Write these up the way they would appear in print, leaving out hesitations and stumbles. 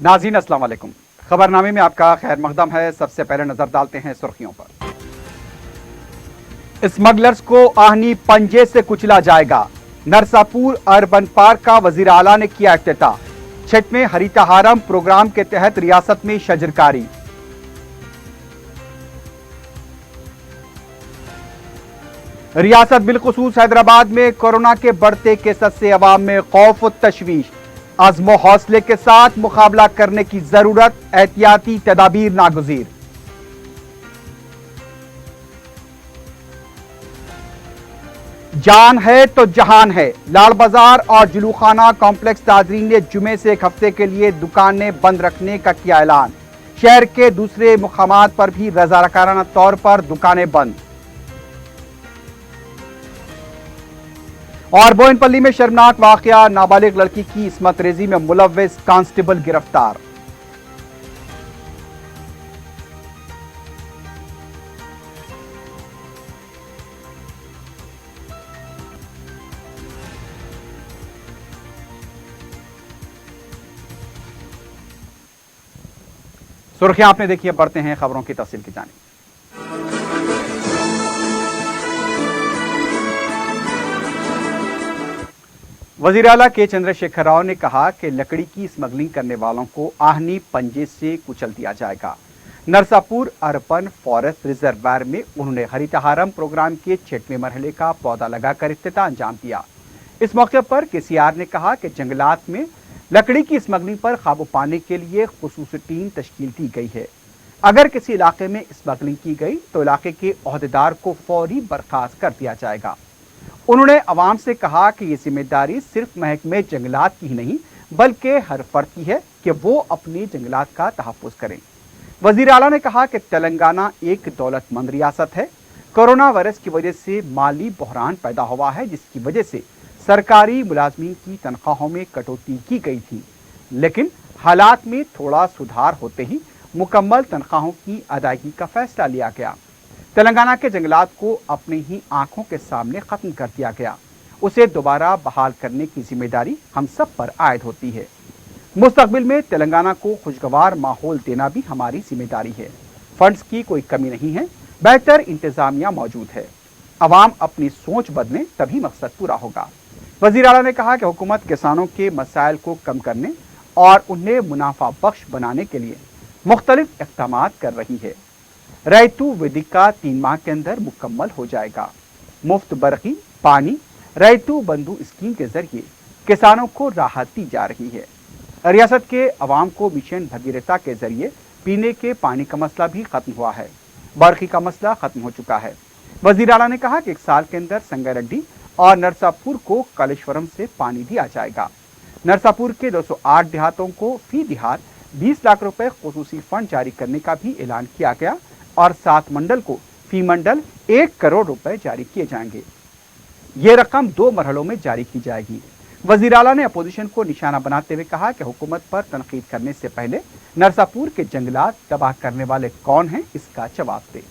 नाज़रीन अस्सलाम वालेकुम। खबरनामे में आपका खैर मकदम है। सबसे पहले नजर डालते हैं सुर्खियों पर। स्मगलर्स को आहनी पंजे से कुचला जाएगा। नरसापुर अर्बन पार्क का वजीर आला ने किया इफ्तिताह। 6वें हरितहारम प्रोग्राम के तहत रियासत में शजरकारी। रियासत बिलखुसूस हैदराबाद में कोरोना के बढ़ते केसेस से अवाम में खौफ और तशवीश। अज़्म हौसले के साथ मुकाबला करने की जरूरत, एहतियाती तदाबीर नागुज़ीर। जान है तो जहान है। लाल बाजार और जुलूखाना कॉम्प्लेक्स ताजरीन ने जुमे से एक हफ्ते के लिए दुकानें बंद रखने का किया ऐलान। शहर के दूसरे मुकामात पर भी रज़ाकाराना तौर पर दुकानें बंद। और बोयनपल्ली में शर्मनाक वाकया, नाबालिग लड़की की इस्मत रेजी में मुलव्विस कांस्टेबल गिरफ्तार। सुर्खियां आपने देखी है, बढ़ते हैं खबरों की तफसील की जानिब। वजीर आला के चंद्रशेखर राव ने कहा कि लकड़ी की स्मगलिंग करने वालों को आहनी पंजे से कुचल दिया जाएगा। नरसापुर अर्बन फॉरेस्ट रिजर्वायर में उन्होंने हरितहारम प्रोग्राम के 6वें मरहले का पौधा लगाकर इफ्तिताह अंजाम दिया। इस मौके पर केसीआर ने कहा कि जंगलात में लकड़ी की स्मगलिंग पर काबू पाने के लिए खुसूसी टीम तश्कील की गई है। अगर किसी इलाके में स्मगलिंग की गई तो इलाके के ओहदेदार को फौरी बर्खास्त कर दिया जाएगा। उन्होंने अवाम से कहा कि ये जिम्मेदारी सिर्फ महकमे जंगलात की ही नहीं बल्कि हर फर्द की है कि वो अपने जंगलात का तहफ़्फ़ुज़ करें। वज़ीर आला ने कहा कि तेलंगाना एक दौलतमंद रियासत है। कोरोना वायरस की वजह से माली बहरान पैदा हुआ है, जिसकी वजह से सरकारी मुलाजमीन की तनख्वाहों में कटौती की गई थी, लेकिन हालात में थोड़ा सुधार होते ही मुकम्मल तनख्वाहों की अदायगी का फैसला लिया गया। तेलंगाना के जंगलात को अपनी ही आंखों के सामने खत्म कर दिया गया। उसे दोबारा बहाल करने की जिम्मेदारी हम सब पर आयद होती है। मुस्तकबिल में तेलंगाना को खुशगवार माहौल देना भी हमारी जिम्मेदारी है। फंड्स की कोई कमी नहीं है, बेहतर इंतजामिया मौजूद है। अवाम अपनी सोच बदलें तभी मकसद पूरा होगा। वज़ीर आला ने कहा कि हुकूमत किसानों के मसाइल को कम करने और उन्हें मुनाफा बख्श बनाने के लिए मुख्तलिफ इक़दाम कर रही है। रैतु वेदिका 3 माह के अंदर मुकम्मल हो जाएगा। मुफ्त बरकी, पानी, रैतु बंधु स्कीम के जरिए किसानों को राहत दी जा रही है। रियासत के अवाम को मिशन भगीरथा के जरिए पीने के पानी का मसला भी खत्म हुआ है। बरकी का मसला खत्म हो चुका है। वज़ीर आला ने कहा कि 1 साल के अंदर संगारेड्डी और नरसापुर को कालेश्वरम से पानी दिया जाएगा। नरसापुर के 208 देहातों को फी देहात 20 लाख रुपए खुसूसी फंड जारी करने का भी ऐलान किया गया और 7 मंडल को फी मंडल 1 करोड़ रुपए जारी किए जाएंगे। ये रकम 2 मरहलों में जारी की जाएगी। वज़ीर आला ने अपोजिशन को निशाना बनाते हुए कहा कि हुकूमत पर तनकीद करने से पहले नरसापुर के जंगलात तबाह करने वाले कौन हैं, इसका जवाब दे।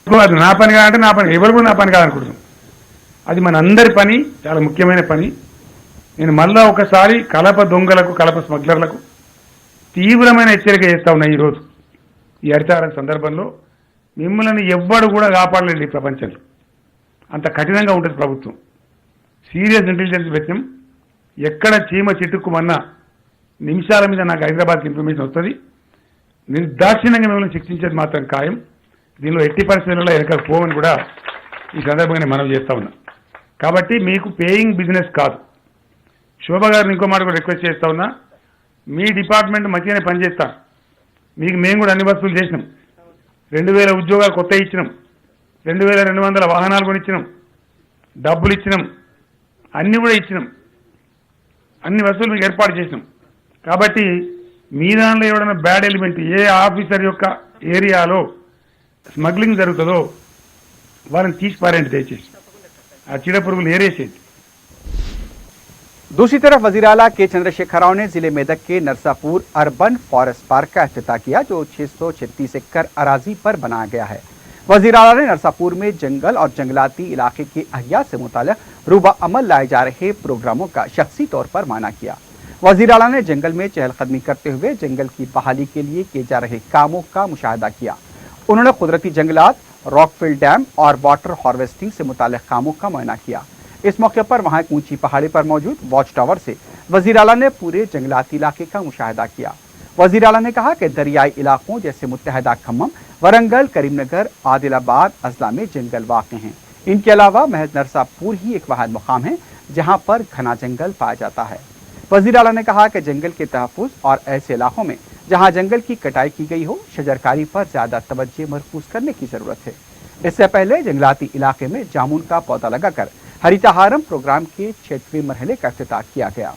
అది నా పని కాదంటే నా పని ఎవరు కూడా నా పని కాదనుకుంటున్నాం. అది మన అందరి పని, చాలా ముఖ్యమైన పని. నేను మళ్ళా ఒకసారి కలప దొంగలకు, కలప స్మగ్లర్లకు తీవ్రమైన హెచ్చరిక చేస్తా ఉన్నా. ఈరోజు ఈ హరితహారం సందర్భంలో మిమ్మల్ని ఎవ్వడు కూడా కాపాడలేండి ఈ ప్రపంచంలో. అంత కఠినంగా ఉంటుంది ప్రభుత్వం. సీరియస్ ఇంటెలిజెన్స్ పెట్టినాం. ఎక్కడ చీమ చిట్టుకుమన్నా నిమిషాల మీద నాకు హైదరాబాద్కి ఇన్ఫర్మేషన్ వస్తుంది. నిర్దాక్షిణ్యంగా మిమ్మల్ని శిక్షించేది మాత్రం ఖాయం. దీనిలో 80% వెనక పోవని కూడా ఈ సందర్భంగా మనవి చేస్తా ఉన్నా. కాబట్టి మీకు పేయింగ్ బిజినెస్ కాదు. శోభ గారిని ఇంకో మాట కూడా రిక్వెస్ట్ చేస్తా ఉన్నా. మీ డిపార్ట్మెంట్ మంచిగానే పనిచేస్తా. మీకు మేము కూడా అన్ని వస్తువులు చేసినాం. 2000 ఉద్యోగాలు కొత్త ఇచ్చినాం. 2200 వాహనాలు కొనిచ్చినాం. డబ్బులు ఇచ్చినాం. అన్ని కూడా ఇచ్చినాం. అన్ని వస్తువులు మీకు ఏర్పాటు చేసినాం. కాబట్టి మీ దానిలో ఎవరైనా బ్యాడ్ ఎలిమెంట్ ఏ ఆఫీసర్ యొక్క ఏరియాలో స్మగ్లింగ్ జరుగుతుందో వాళ్ళని తీసి పారేండి దయచేసి. ఆ చీడ పురుగులు ఏరేసేది. दूसरी तरफ वज़ीर आला के चंद्रशेखर राव ने जिले मेदक के नरसापुर अर्बन फॉरेस्ट पार्क का इफ्तिताह किया, जो 636 एकड़ अराजी पर बनाया गया है। वजीर आला ने नरसापुर में जंगल और जंगलाती इलाके के अहिया से मुताल्लिक़ रूबा अमल लाए जा रहे प्रोग्रामों का शख्सी तौर पर मायना किया। वजीर आला ने जंगल में चहलकदमी करते हुए जंगल की बहाली के लिए किए जा रहे कामों का मुशाहिदा किया। उन्होंने कुदरती जंगलात, रॉकफिल डैम और वाटर हार्वेस्टिंग से मुताल्लिक़ कामों का मुआयना किया। इस मौके पर वहां एक ऊंची पहाड़ी पर मौजूद वॉच टावर से वजीर आला ने पूरे जंगलाती इलाके का मुशाहिदा किया। वजीर आला ने कहा कि दरियाई इलाकों जैसे मुत्तहदा खम्मम, वरंगल, करीमनगर, आदिलाबाद अजला में जंगल वाक़ हैं। इनके अलावा महज नरसापुर ही एक वाहिद मुकाम है जहां पर घना जंगल पाया जाता है। वजीर आला ने कहा कि जंगल के तहफ़्फ़ुज़ और ऐसे इलाकों में जहां जंगल की कटाई की गई हो, शजरकारी पर ज़्यादा तवज्जो मरकूज करने की ज़रूरत है। इससे पहले जंगलाती इलाके में जामुन का पौधा लगाकर हरितहारम प्रोग्राम के 6वें मरहले का इफ्तिताह किया गया।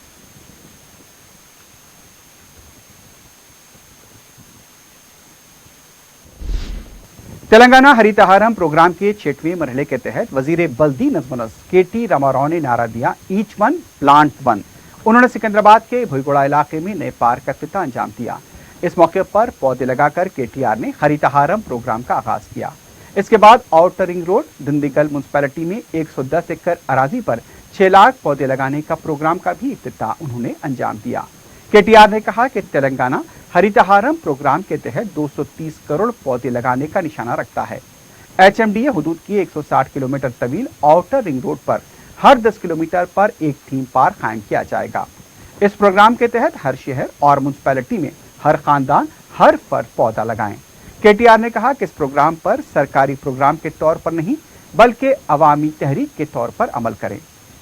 तेलंगाना हरितहारम प्रोग्राम के 6वें मरहले के तहत वजीर बल्दी नज़्म KT रामाराव ने नारा दिया, ईच वन प्लांट वन। उन्होंने सिकंदराबाद के भुईगोड़ा इलाके में नए पार्क का इफ्तिताह अंजाम दिया। इस मौके पर पौधे लगाकर KTR ने हरितहारम प्रोग्राम का आगाज किया। इसके बाद आउटर रिंग रोड दिंडीगल म्युनिसिपैलिटी में 110 एकड़ अराजी पर 6 लाख पौधे लगाने का प्रोग्राम का भी इफ्तिताह उन्होंने अंजाम दिया। KTR ने कहा कि तेलंगाना हरितहारम प्रोग्राम के तहत 230 करोड़ पौधे लगाने का निशाना रखता है। HMDA हुदूद की 160 किलोमीटर तवील आउटर रिंग रोड पर हर 10 किलोमीटर पर एक थीम पार्क कायम किया जाएगा। इस प्रोग्राम के तहत हर शहर और म्युनिसिपैलिटी में हर खानदान, हर फर्द पौधा लगाएं। KTR ने कहा कि इस प्रोग्राम पर सरकारी प्रोग्राम के तौर पर नहीं बल्कि अवामी तहरीक के तौर पर अमल करें।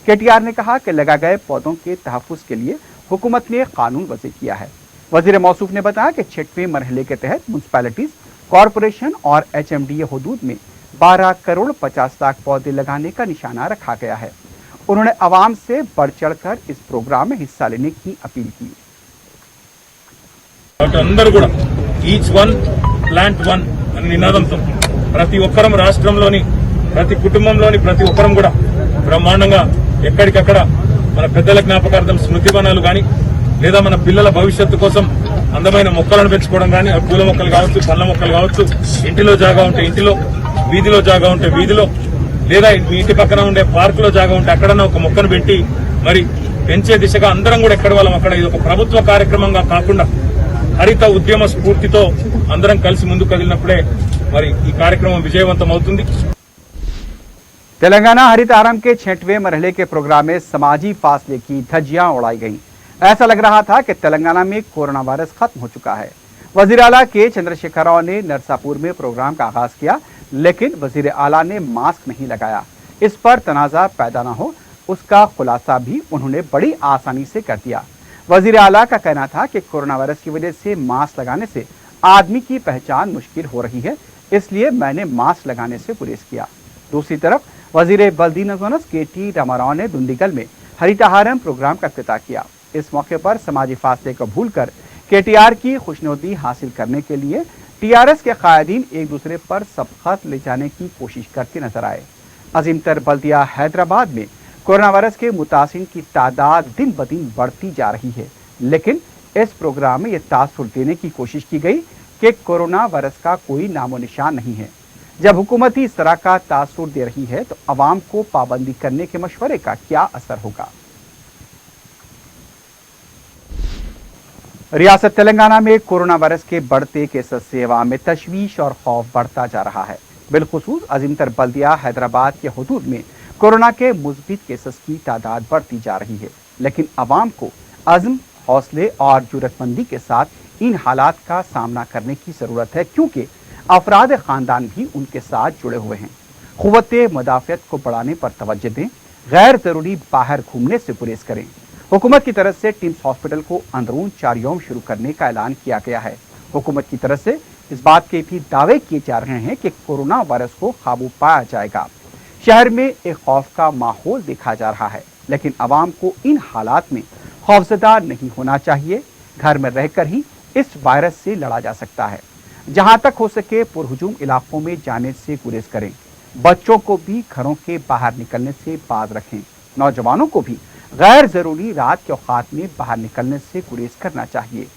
KTR ने कहा कि लगाए गए पौधों के तहफ़्फ़ुज़ के लिए हुकूमत ने कानून वज़ी किया है। वज़ीर मौसूफ ने बताया कि 6वें मरहले के तहत म्युनिसिपैलिटीज, कॉरपोरेशन और HMDA हुदूद में 12 करोड़ 50 लाख पौधे लगाने का निशाना रखा गया है। उन्होंने आवाम से बढ़ चढ़कर इस प्रोग्राम में हिस्सा लेने की अपील की। అందరూ కూడా ఈచ్ వన్ ప్లాంట్ వన్ అనే నినాదంతో ప్రతి ఒక్కరం రాష్ట్రంలోని ప్రతి కుటుంబంలోని ప్రతి ఒక్కరం కూడా బ్రహ్మాండంగా ఎక్కడికక్కడ మన పెద్దల జ్ఞాపకార్థం స్మృతి వనాలు కానీ లేదా మన పిల్లల భవిష్యత్తు కోసం అందమైన మొక్కలను పెంచుకోవడం కానీ, పూల మొక్కలు కావచ్చు, పళ్ళ మొక్కలు కావచ్చు, ఇంటిలో జాగా ఉంటే ఇంటిలో, వీధిలో జాగా ఉంటే వీధిలో, లేదా మీ ఇంటి పక్కన ఉండే పార్కులో జాగా ఉంటే అక్కడన్నా ఒక మొక్కను పెట్టి మరి పెంచే దిశగా అందరం కూడా ఎక్కడ వాళ్ళం అక్కడ ఇది ఒక ప్రభుత్వ కార్యక్రమంగా కాకుండా హరిత ఉద్యమ స్ఫూర్తితో అందరం కలిసి ముందుకు కదిలినప్పుడే మరి ఈ కార్యక్రమం విజయవంతం అవుతుంది। तेलंगाना हरितहारम के 6वें मरहले के प्रोग्राम में समाजी फासले की धज्जियां उड़ाई गईं। ऐसा लग रहा था कि तेलंगाना में कोरोना वायरस खत्म हो चुका है। वजीर आला के चंद्रशेखर राव ने नरसापुर में प्रोग्राम का आगाज किया, लेकिन वजीर आला ने मास्क नहीं लगाया। इस पर तनाजा पैदा न हो, उसका खुलासा भी उन्होंने बड़ी आसानी से कर दिया। वजीर आला का कहना था कि कोरोना वायरस की वजह से मास्क लगाने से आदमी की पहचान मुश्किल हो रही है, इसलिए मैंने मास्क लगाने से गुरेज किया। दूसरी तरफ वजीर बल्दी नज़्म KT रामाराव ने दुंडीगल में हरितहारम प्रोग्राम का इफ्तिताह किया। इस मौके पर समाजी फासले को भूलकर KTR की खुशनुदी हासिल करने के लिए TRS के कायदीन एक दूसरे पर सबकत ले जाने की कोशिश करते नजर आए। अजीमतर बल्दिया हैदराबाद में कोरोना वायरस के मुतासिन की तादाद दिन ब दिन बढ़ती जा रही है, लेकिन इस प्रोग्राम में यह तासुर देने की कोशिश की गई कि कोरोना वायरस का कोई नामो निशान नहीं है। जब हुकूमत ही इस तरह का तासुर दे रही है तो अवाम को पाबंदी करने के मशवरे का क्या असर होगा। रियासत तेलंगाना में कोरोना वायरस के बढ़ते केसेस से अवाम में तशवीश और खौफ बढ़ता जा रहा है। बिलखुसूस अजीमतर बल्दिया हैदराबाद के हुदूद में कोरोना के मुस्बित केसेस की तादाद बढ़ती जा रही है, लेकिन अवाम को अज़्म, हौसले और जुर्रतमंदी के साथ इन हालात का सामना करने की ज़रूरत है, क्योंकि अफराद ख़ानदान भी उनके साथ जुड़े हुए हैं। क़ुव्वते मुदाफ़ियत को बढ़ाने पर तवज्जो दें, गैर ज़रूरी बाहर घूमने से गुरेज करें। हुकूमत की तरफ से टिम्स हॉस्पिटल को अंदरून 4 यौम शुरू करने का ऐलान किया गया है। हुकूमत की तरफ से इस बात के भी दावे किए जा रहे हैं कि कोरोना वायरस को काबू पाया जाएगा। शहर में एक खौफ का माहौल देखा जा रहा है, लेकिन अवाम को इन हालात में खौफजदा नहीं होना चाहिए। घर में रहकर ही इस वायरस से लड़ा जा सकता है। जहां तक हो सके पुरहुजूम इलाकों में जाने से गुरेज करें। बच्चों को भी घरों के बाहर निकलने से बाज रखें। नौजवानों को भी गैर जरूरी रात के औकात में बाहर निकलने से गुरेज करना चाहिए।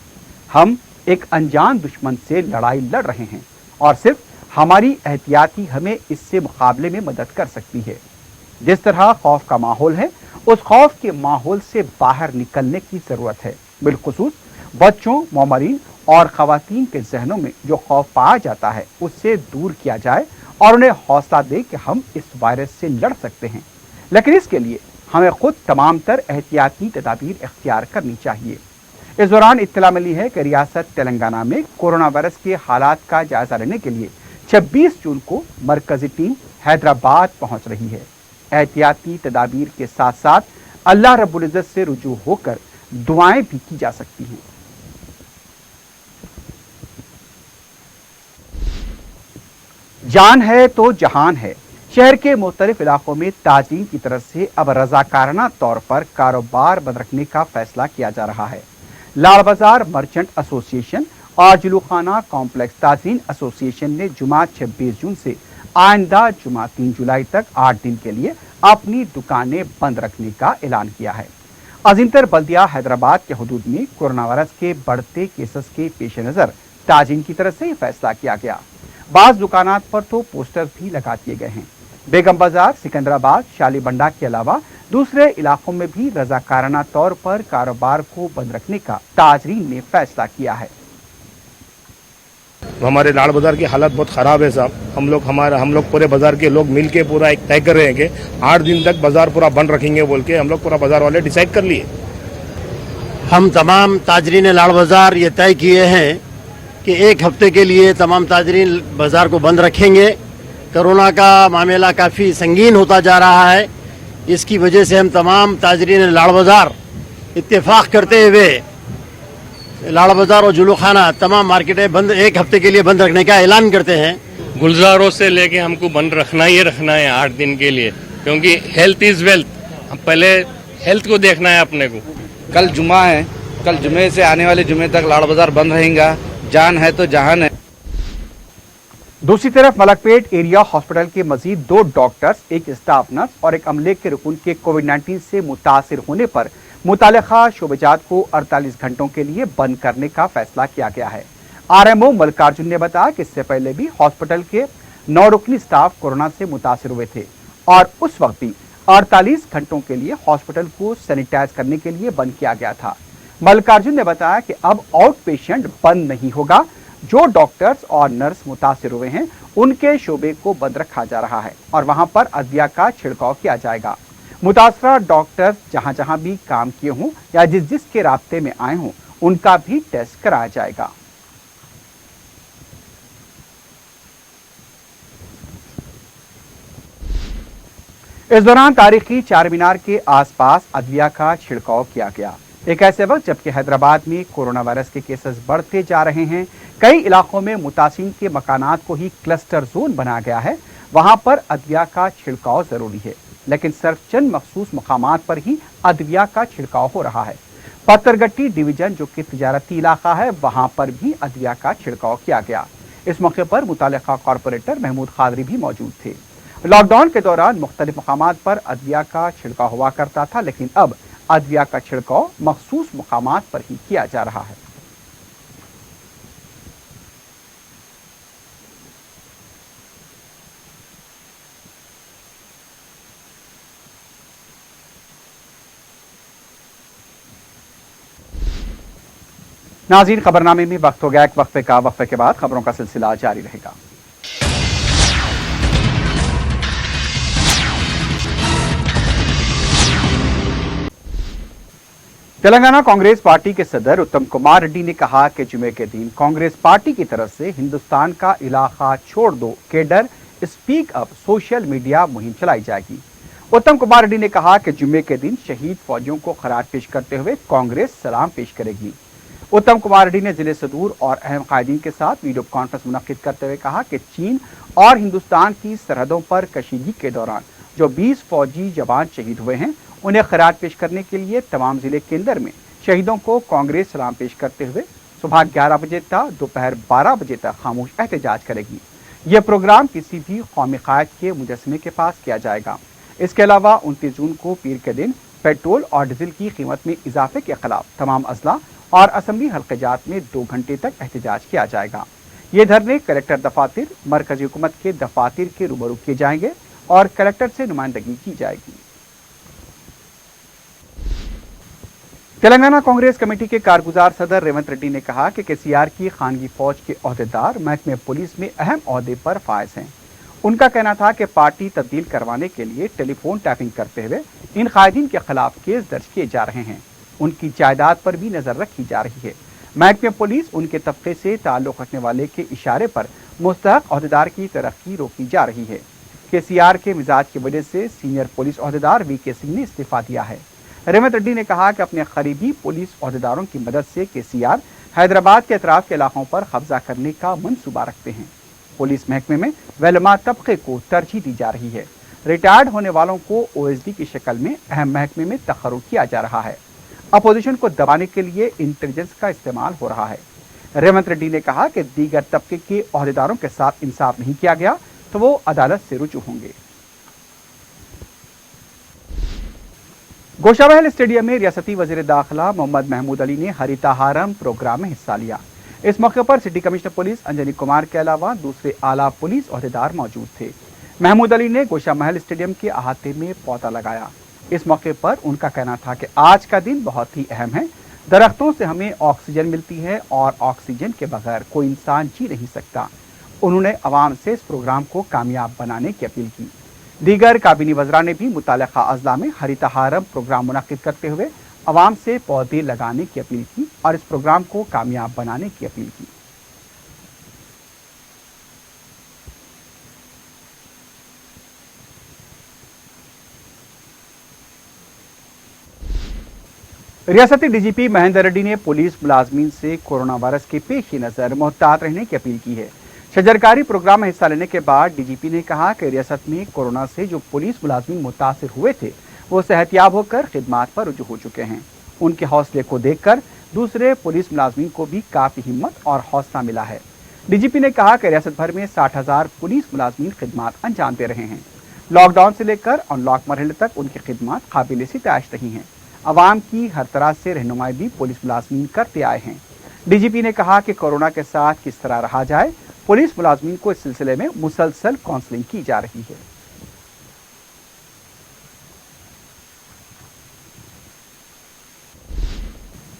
हम एक अनजान दुश्मन से लड़ाई लड़ रहे हैं और सिर्फ हमारी एहतियाती हमें इससे मुकाबले में मदद कर सकती है। जिस तरह खौफ का माहौल है, उस खौफ के माहौल से बाहर निकलने की जरूरत है। बिलखुसूस बच्चों, मौमरीन और खवातीन के जहनों में जो खौफ पाया जाता है उससे दूर किया जाए और उन्हें हौसला दे कि हम इस वायरस से लड़ सकते हैं। लेकिन इसके लिए हमें खुद तमाम तर एहतियाती तदाबीर इख्तियार करनी चाहिए। इस दौरान इत्तला मिली है कि रियासत तेलंगाना में कोरोना वायरस के हालात का जायजा लेने के लिए 26 जून को मरकजी टीम हैदराबाद पहुंच रही है। एहतियाती तदाबीर के साथ साथ अल्लाह रब्बुल इज्जत से रुजू होकर दुआएं भी की जा सकती हैं। जान है तो जहान है। शहर के मुख्तलिफ इलाकों में ताजीन की तरफ से अब रजाकाराना तौर पर कारोबार बंद रखने का फैसला किया जा रहा है। लाल बाजार मर्चेंट एसोसिएशन और जुलूखाना कॉम्प्लेक्स ताजीन एसोसिएशन ने जुमा 26 जून से आइंदा जुमा 3 जुलाई तक 8 दिन के लिए अपनी दुकानें बंद रखने का ऐलान किया है। अजीमतर बल्दिया हैदराबाद के हुदूद में कोरोना वायरस के बढ़ते केसेस के पेश नजर ताजीन की तरफ से यह फैसला किया गया। बाज दुकानात पर तो पोस्टर भी लगा दिए गए हैं। बेगम बाजार, सिकंदराबाद, शालीबंडा के अलावा दूसरे इलाकों में भी रजाकाराना तौर पर कारोबार को बंद रखने का ताजरीन ने फैसला किया है। हमारे लाल बाजार की हालत बहुत खराब है साहब। हम लोग पूरे बाजार के लोग मिलके पूरा एक तय कर रहे हैं कि 8 दिन तक बाजार पूरा बंद रखेंगे बोल के हम लोग पूरा बाजार वाले डिसाइड कर लिए। हम तमाम ताजरीन लाल बाजार ये तय किए हैं कि 1 हफ्ते के लिए तमाम ताजरीन बाजार को बंद रखेंगे। कोरोना का मामला काफ़ी संगीन होता जा रहा है, इसकी वजह से हम तमाम ताजरीन लाल बाजार इत्तेफाक करते हुए लाल बाजार और जुलूखाना तमाम मार्केटें बंद 1 हफ्ते के लिए बंद रखने का ऐलान करते हैं। गुलजारों से लेके हमको बंद रखना ही रखना है 8 दिन के लिए, क्योंकि हेल्थ इज वेल्थ। हम पहले हेल्थ को देखना है अपने को। कल जुमा है, कल जुमे से आने वाले जुमे तक लाल बाजार बंद रहेगा। जान है तो जहान है। दूसरी तरफ मलकपेट एरिया हॉस्पिटल के मजीद 2 डॉक्टर्स, एक स्टाफ नर्स और एक अमले के रुकन के कोविड-19 से मुतासिर होने पर मुतालिका शोबेजात को 48 घंटों के लिए बंद करने का फैसला किया गया है। आरएमओ मल्लिकार्जुन ने बताया कि इससे पहले भी हॉस्पिटल के 9 रुकनी स्टाफ कोरोना से मुतासिर हुए थे और उस वक्त भी 48 घंटों के लिए हॉस्पिटल को सैनिटाइज करने के लिए बंद किया गया था। मल्लिकार्जुन ने बताया कि अब आउट पेशेंट बंद नहीं होगा। जो डॉक्टर्स और नर्स मुतासिर हुए हैं उनके शोबे को बंद रखा जा रहा है और वहां पर अदविया का छिड़काव किया जाएगा। मुतासरा डॉक्टर्स जहां जहां भी काम किए हों या जिस के रास्ते में आए हों उनका भी टेस्ट कराया जाएगा। इस दौरान तारीखी चार मीनार के आसपास अदविया का छिड़काव किया गया। एक ऐसे वक्त जबकि हैदराबाद में कोरोना वायरस के केसेस बढ़ते जा रहे हैं, कई इलाकों में मुतासिन के मकानात को ही क्लस्टर जोन बनाया गया है, वहां पर अदविया का छिड़काव जरूरी है, लेकिन सिर्फ चंद मखसूस मकामात पर ही अदविया का छिड़काव हो रहा है। पत्थरगट्टी डिवीजन जो कि तिजारती इलाका है वहां पर भी अदविया का छिड़काव किया गया। इस मौके पर मुतालिका कॉरपोरेटर महमूद खादरी भी मौजूद थे। लॉकडाउन के दौरान मुख्तलिफ मकामात पर अदविया का छिड़काव हुआ करता था, लेकिन अब अदविया का छिड़काव मखसूस मकामात पर ही किया जा रहा है। नाज़रीन, खबरनामे में वक्त हो गया एक वक्फे का। वक्फे के बाद खबरों का सिलसिला जारी रहेगा। तेलंगाना कांग्रेस पार्टी के सदर उत्तम कुमार रेड्डी ने कहा कि जुमे के दिन कांग्रेस पार्टी की तरफ से हिंदुस्तान का इलाका छोड़ दो cadre speak up social media मुहिम चलाई जाएगी। उत्तम कुमार रेड्डी ने कहा कि जुमे के दिन शहीद फौजियों को खराज पेश करते हुए कांग्रेस सलाम पेश करेगी। उत्तम कुमार रेड्डी ने जिले सदूर और अहम कायदीन के साथ वीडियो कॉन्फ्रेंस मुनक्किद करते हुए कहा कि चीन और हिंदुस्तान की सरहदों पर कशीदगी के दौरान जो 20 फौजी जवान शहीद हुए हैं उन्हें खराज पेश करने के लिए तमाम जिले केंद्र में शहीदों को कांग्रेस सलाम पेश करते हुए सुबह 11 बजे तक दोपहर 12 बजे तक खामोश एहतजाज करेगी। यह प्रोग्राम किसी भी कौमी कायद के मुजस्समे के पास किया जाएगा। इसके अलावा 29 जून को पीर के दिन पेट्रोल और डीजल की कीमत में इजाफे के खिलाफ तमाम अजला और असम्बली हल्क़ात में 2 घंटे तक एहतजाज किया जाएगा। ये धरने कलेक्टर दफातर, मरकजी हुकूमत के दफातर के रूबरू किए जाएंगे और कलेक्टर से नुमाइंदगी की जाएगी। तेलंगाना कांग्रेस कमेटी के कारगुजार सदर रेवंत रेड्डी ने कहा कि केसीआर की खानगी फौज के ओहदेदार महकमे पुलिस में अहम ओहदे पर फायज हैं। उनका कहना था कि पार्टी तब्दील करवाने के लिए टेलीफोन टैपिंग करते हुए इन कायदीन के खिलाफ केस दर्ज किए जा रहे हैं। उनकी जायदाद पर भी नजर रखी जा रही है। महकमे पुलिस उनके तबके से ताल्लुक रखने वाले के इशारे पर मुस्तहक ओहदेदार की तरक्की रोकी जा रही है। केसीआर के मिजाज की वजह से सीनियर पुलिस ओहदेदार वीके सिंह ने इस्तीफा दिया है। रेवंत रेड्डी ने कहा कि अपने करीबी पुलिस ओहदेदारों की मदद से केसीआर हैदराबाद के अतराफ के इलाकों पर कब्जा करने का मंसूबा रखते हैं। पुलिस महकमे में वेलमा तबके को तरजीह दी जा रही है। रिटायर्ड होने वालों को ओएसडी की शक्ल में अहम महकमे में तखर्रुज किया जा रहा है। अपोजिशन को दबाने के लिए इंटेलिजेंस का इस्तेमाल हो रहा है। रेवंत रेड्डी ने कहा कि दीगर तबके के ओहदेदारों के साथ इंसाफ नहीं किया गया तो वो अदालत से रुजू होंगे। गोशामहल स्टेडियम में रियासती वजीर दाखिला मोहम्मद महमूद अली ने हरिताहारम प्रोग्राम में हिस्सा लिया। इस मौके पर city commissioner police Anjani Kumar के अलावा दूसरे आला पुलिस ओहदेदार मौजूद थे। महमूद अली ने गोशामहल स्टेडियम के अहाते में पौधा लगाया। इस मौके पर उनका कहना था कि आज का दिन बहुत ही अहम है। दरख्तों से हमें ऑक्सीजन मिलती है और ऑक्सीजन के बगैर कोई इंसान जी नहीं सकता। उन्होंने अवाम से इस प्रोग्राम को कामयाब बनाने की अपील की। दीगर काबीनी वज़रा ने भी मुतालिका अज़ला में हरिताहारम प्रोग्राम मुनक़िद करते हुए अवाम से पौधे लगाने की अपील की और इस प्रोग्राम को कामयाब बनाने की अपील की। रियासती डीजीपी महेंद्र रेड्डी ने पुलिस मुलाजमीन से कोरोना वायरस के पेश नज़र मोहतात रहने की अपील की है। शजरकारी प्रोग्राम में हिस्सा लेने के बाद डीजीपी ने कहा कि रियासत में कोरोना से जो पुलिस मुलाजमीन मुतासिर हुए थे वो सेहतियाब होकर खिदमात पर रुजू हो चुके हैं। उनके हौसले को देखकर दूसरे पुलिस मुलाजमीन को भी काफ़ी हिम्मत और हौसला मिला है। डीजीपी ने कहा कि रियासत भर में 60,000 पुलिस मुलाजमीन खिदमात अंजाम दे रहे हैं। लॉकडाउन से लेकर अनलॉक मरहले तक उनकी खिदमात काबिल सिताइश रही हैं। अवाम की हर तरह से रहनुमाई भी पुलिस मुलाजमीन करते आए हैं। डीजीपी ने कहा कि कोरोना के साथ किस तरह रहा जाए, पुलिस मुलाजमीन को इस सिलसिले में मुसलसल काउंसलिंग की जा रही है।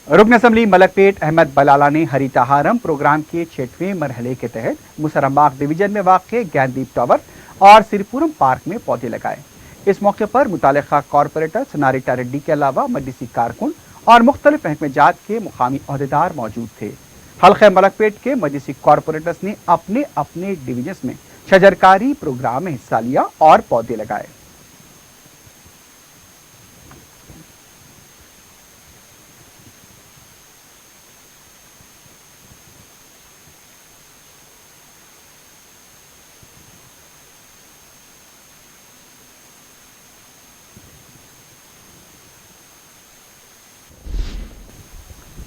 रुकन असम्बली मलकपेट अहमद बलाला ने हरिताहारम प्रोग्राम के 6वें मरहले के तहत मुसरम्बाग डिवीजन में वाक़ ज्ञानदीप टावर और सिरपुरम पार्क में पौधे लगाए। इस मौके पर मुतालिका कॉरपोरेटर सनारिटा रेड्डी के अलावा मजलिसी कारकुन और मुख्तलिफ महकमेजात के मुकामी ओहदेदार मौजूद थे। हल्के मलकपेट के मजलिसी कॉरपोरेटर्स ने अपने अपने डिवीजन्स में शजरकारी प्रोग्राम में हिस्सा लिया और पौधे लगाए।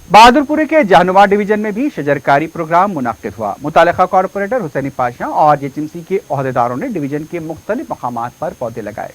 बहादुरपुर के जहानुमा डिवीजन में भी शजरकारी प्रोग्राम मुनक्किद हुआ। मुतालिका कॉरपोरेटर हुसैनी पाशा और जेएचएमसी के ओहदेदारों ने डिवीजन के मुख्तलिफ मकामात पर पौधे लगाए।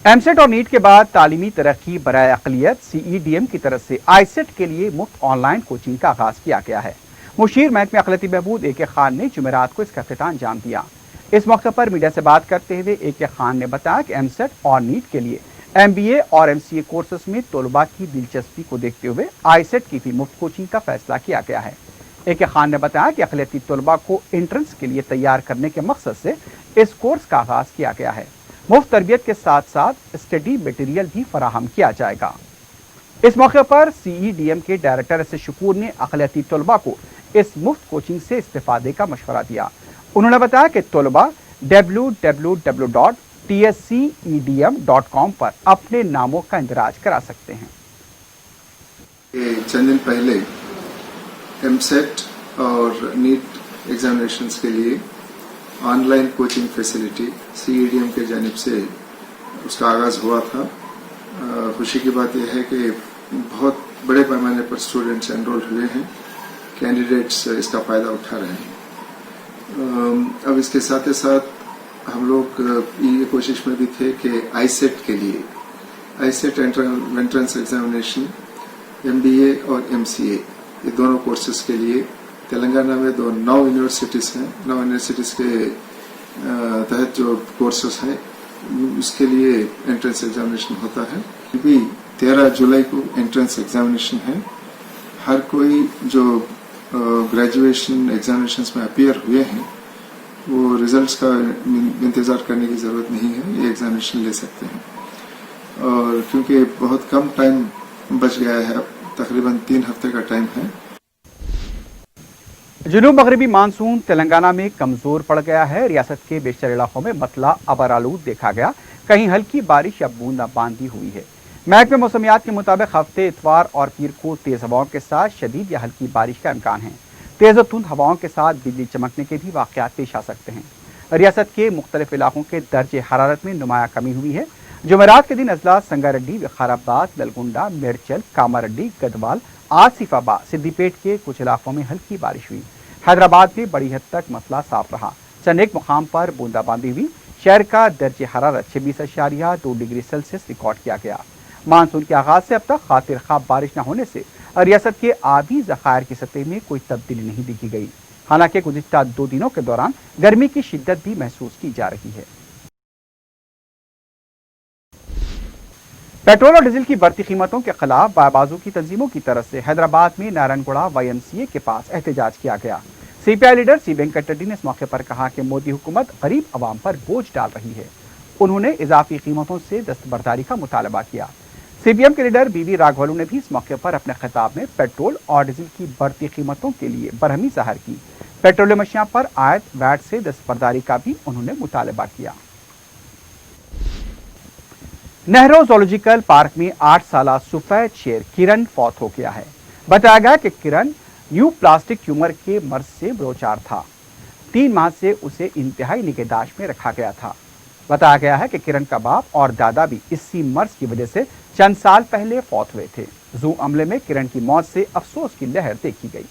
एमसेट और नीट के बाद तालीमी तरक्की बराए अक़लियत CEDM की तरफ से आईसेट के लिए मुफ्त ऑनलाइन कोचिंग का आगाज किया गया है। मुशीर महकमे अक़लियती बहबूद AK खान ने जुमेरात को इसका इख्तिताम अंजाम दिया। इस मौके पर मीडिया से बात करते हुए AK खान ने बताया कि एमसेट और नीट के लिए MBA और MCA कोर्सेज में तलबा की दिलचस्पी को देखते हुए आईसेट की भी मुफ्त कोचिंग का फैसला किया गया है। AK खान ने बताया कि अक़लियती तलबा को एंट्रेंस के लिए तैयार करने के मकसद से इस कोर्स का आगाज किया गया है। मुफ्त तरबियत के साथ साथ स्टडी मटेरियल भी फराहम किया जाएगा। इस मौके पर CEDM के डायरेक्टर एस शकूर ने अक़लियती तलबा को इस मुफ्त कोचिंग से इस्तेफादे का मशवरा दिया। उन्होंने बताया कि तलबा www.tscedm.com पर अपने नामों का इंदराज करा सकते हैं। चंद दिन पहले एमसेट और नीट एग्जामिनेशंस के लिए ऑनलाइन कोचिंग फैसिलिटी CEDM के जानिब से उसका आगाज हुआ था। खुशी की बात यह है कि बहुत बड़े पैमाने पर स्टूडेंट्स एनरोल हुए हैं, कैंडिडेट्स इसका फ़ायदा उठा रहे हैं। अब इसके साथ ही साथ हम लोग ये कोशिश में भी थे कि आईसेट के लिए आईसेट एंट्रेंस एग्जामिनेशन MBA और MCA ये दोनों कोर्सेज के लिए तेलंगाना में 9 यूनिवर्सिटीज हैं। 9 यूनिवर्सिटीज के तहत जो कोर्सेज हैं उसके लिए एंट्रेंस एग्जामिनेशन होता है। अभी 13 जुलाई को एंट्रेंस एग्जामिनेशन है। हर कोई जो ग्रेजुएशन एग्जामिनेशंस में अपीयर हुए हैं वो रिजल्ट्स का इंतजार करने की जरूरत नहीं है, ये एग्जामिनेशन ले सकते हैं। और क्योंकि बहुत कम टाइम बच गया है, अब तकरीबन 3 हफ्ते का टाइम है। जुनूब मगरबी मानसून तेलंगाना में कमजोर पड़ गया है। रियासत के बेशतर इलाकों में मतला अबरालूद देखा गया, कहीं हल्की बारिश या बूंदाबांदी हुई है। महकमे मौसमियात के मुताबिक हफ्ते इतवार और पीर को तेज हवाओं के साथ शदीद या हल्की बारिश का इम्कान है। तेज और धुंध हवाओं के साथ बिजली चमकने के भी वाकयात पेश आ सकते हैं। रियासत के मुख्तलिफ इलाकों के दर्जे हरारत में नुमाया कमी हुई है। जुमेरात के दिन अजला, संगारेड्डी, विखाराबाद, नलगुंडा, मेरचल, कामारेड्डी, गदवाल, आसिफाबाद, सिद्दीपेट के कुछ इलाकों में हल्की बारिश हुई। हैदराबाद में बड़ी हद तक मसला साफ रहा। चंद एक मुकाम पर बूंदाबांदी हुई। शहर का दर्जे हरारत 26.2 डिग्री सेल्सियस रिकॉर्ड किया गया। मानसून के आगाज से अब तक खातिर ख्वाब बारिश न होने से रियासत के आबी ज़खायर की सतह में कोई तब्दीली नहीं देखी गई। हालांकि गुज़िश्ता 2 दिनों के दौरान गर्मी की शिद्दत भी महसूस की जा रही है। पेट्रोल और डीजल की बढ़ती कीमतों के खिलाफ बाबाजू की तंजीमों की तरफ से हैदराबाद में नारायणगुड़ा YMCA के पास एहतजाज किया गया। CPI leader C Venkat Reddy ने इस मौके पर कहा कि मोदी हुकूमत गरीब अवाम पर बोझ डाल रही है। उन्होंने इजाफी कीमतों से दस्तबरदारी का मुतालबा किया। CPM के लीडर BV राघवलू ने भी इस मौके पर अपने खिताब में पेट्रोल और डीजल की बढ़ती कीमतों के लिए बरहमी ज़ाहिर की। पेट्रोलियम अशिया पर आयत वैट से दस्तबरदारी का भी उन्होंने मुतालबा किया। नेहरू ज़ूलॉजिकल पार्क में 8 साला सफेद शेर किरण फौत हो गया है। बताया गया कि किरण न्यू प्लास्टिक ट्यूमर के मर्ज से ब्रोचार था। 3 माह से उसे इंतहाई निगहदाश्त में रखा गया था। बताया गया है कि किरण का बाप और दादा भी इसी मर्ज की वजह से चंद साल पहले फौत हुए थे। जू अमले में किरण की मौत से अफसोस की लहर देखी गई।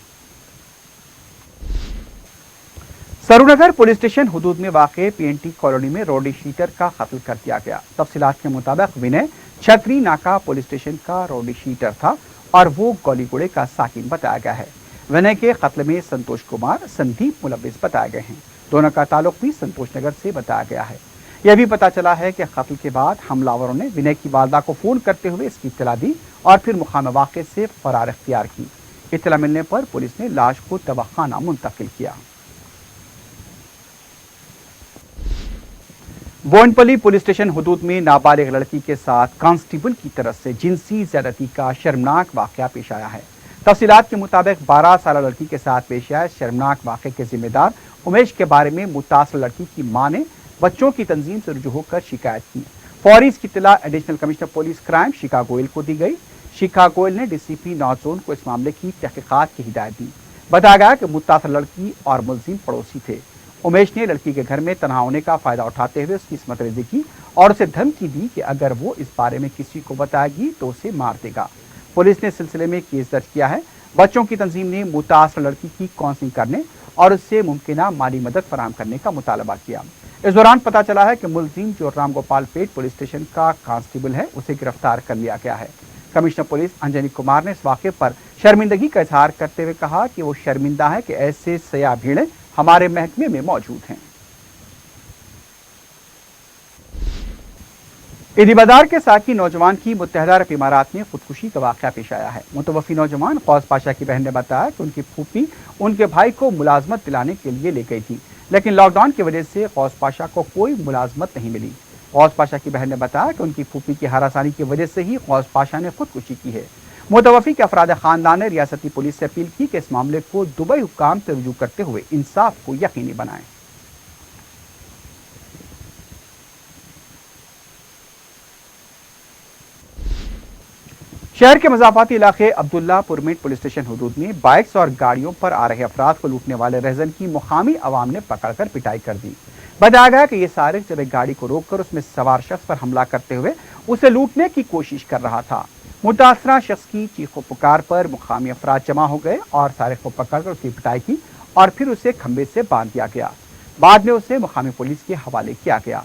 सरूनगर पुलिस स्टेशन हुदूद में वाक़े PNT कॉलोनी में रोडी शीटर का कत्ल कर दिया गया। तफसीलात के मुताबिक विनय छतरी नाका पुलिस स्टेशन का रोडी शीटर था और वो गौलीगुड़े का साकिन बताया गया है। विनय के कत्ल में संतोष कुमार, संदीप मुलविस बताए गए हैं। दोनों का ताल्लुक भी संतोष नगर से बताया गया है। यह भी पता चला है कि कत्ल के बाद हमलावरों ने विनय की वालदा को फोन करते हुए इसकी इत्तला दी और फिर मुकाम वाक़े से फरार इख्तियार की। इत्तला मिलने पर पुलिस ने लाश को तबाखाना मुंतकिल किया। बोनपली पुलिस स्टेशन हुदूद में नाबालिग लड़की के साथ कांस्टेबल की तरफ से जिनसी ज्यादती का शर्मनाक वाकया पेश आया है। तफसीलात के मुताबिक 12 साल लड़की के साथ पेश आए शर्मनाक वाक़े के जिम्मेदार उमेश के बारे में मुतासर लड़की की मां ने बच्चों की तंजीम से रुजू होकर शिकायत की। फौरी इसकी इत्तला एडिशनल कमिश्नर पुलिस क्राइम शिखा गोयल को दी गई। शिखा गोयल ने DCP नॉर्थ जोन को इस मामले की तहकीकात की हिदायत दी। बताया गया कि मुतासर लड़की और मुलजिम पड़ोसी थे। उमेश ने लड़की के घर में तनहा होने का फायदा उठाते हुए उसकी इस्मत रेज़ी की और उसे धमकी दी कि अगर वो इस बारे में किसी को बताएगी तो उसे मार देगा। पुलिस ने इस सिलसिले में केस दर्ज किया है। बच्चों की तंजीम ने मुतासर लड़की की काउंसलिंग करने और उससे मुमकिना माली मदद फराहम करने का मुतालबा किया। इस दौरान पता चला है कि मुलजिम जो राम गोपाल पेट पुलिस स्टेशन का कांस्टेबल है उसे गिरफ्तार कर लिया गया है। कमिश्नर पुलिस अंजनी कुमार ने इस वाक़े पर शर्मिंदगी का इजहार करते हुए कहा कि वो शर्मिंदा है कि ऐसे सयाह भीड़ें हमारे महकमे में मौजूद हैं। ईदी बाजार के साकी नौजवान की मुत्तहदा अरब इमारात में खुदकुशी का वाक़या पेश आया है। मुतवफ़ी नौजवान ख़ौस पाशा की बहन ने बताया कि उनकी फूफी उनके भाई को मुलाजमत दिलाने के लिए ले गई थी, लेकिन लॉकडाउन की वजह से ख़ौस पाशा को कोई मुलाजमत नहीं मिली। ख़ौस पाशा की बहन ने बताया कि उनकी फूफी की हरासानी की वजह से ही ख़ौस पाशा ने खुदकुशी की है। मुतवफ़ी के अफराद ख़ानदान ने रियासती पुलिस से अपील की कि इस मामले को दुबई हुक्काम से रुजू करते हुए इंसाफ को यकीनी बनाएं। शहर के मज़ाफ़ाती इलाके अब्दुल्ला पुरमिट पुलिस स्टेशन हुदूद में बाइक्स और गाड़ियों पर आ रहे अफराद को लूटने वाले रहज़न की मुकामी अवाम ने पकड़कर पिटाई कर दी। बताया गया कि ये सारिक जब एक गाड़ी को रोककर उसमें सवार शख्स पर हमला करते हुए उसे लूटने की कोशिश कर रहा था। मुतासरा शख्स की चीखो पुकार पर मुकामी अफराद जमा हो गए और सारिक को पकड़कर उसकी पिटाई की और फिर उसे खंबे से बांध दिया गया। बाद में उसे मुकामी पुलिस के हवाले किया गया।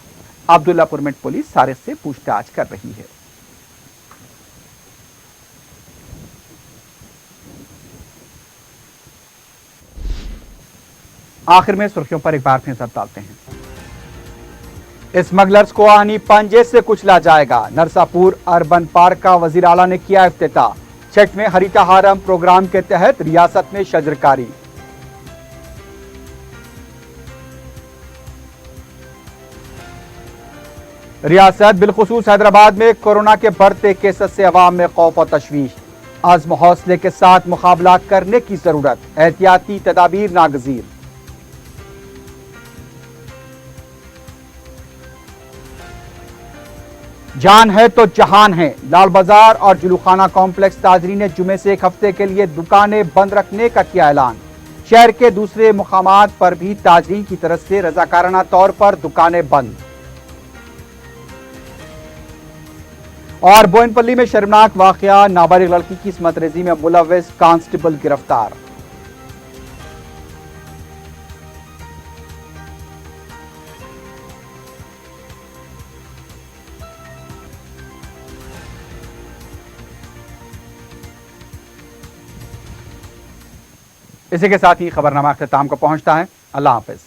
अब्दुल्लापुर में पुलिस सारिक से पूछताछ कर रही है। आखिर में सुर्खियों पर एक बार फिर नजर डालते हैं। स्मगलर्स को आहनी पंजे से कुचला जाएगा। नरसापुर अर्बन पार्क का वजीर आला ने किया इफ्तिताह। 6वें हरिताहारम प्रोग्राम के तहत रियासत में शजरकारी। रियासत बिलखुसूस हैदराबाद में कोरोना के बढ़ते केसेस से अवाम में खौफ और तशवीश। अज़्म हौसले के साथ मुकाबला करने की जरूरत, एहतियाती तदाबीर नागजीर। जान है तो जहान है। लाल बाजार और जुलूखाना कॉम्प्लेक्स ताजरीन ने जुमे से एक हफ्ते के लिए दुकानें बंद रखने का किया ऐलान। शहर के दूसरे मुकामात पर भी ताजरीन की तरफ से रजाकाराना तौर पर दुकानें बंद। और बोयनपल्ली में शर्मनाक वाकया, नाबालिग लड़की की इस्मत रेजी में मुलव्विस कांस्टेबल गिरफ्तार। इसी के साथ ही खबरनामा अख्ताम को पहुंचता है। अल्लाह हाफिज।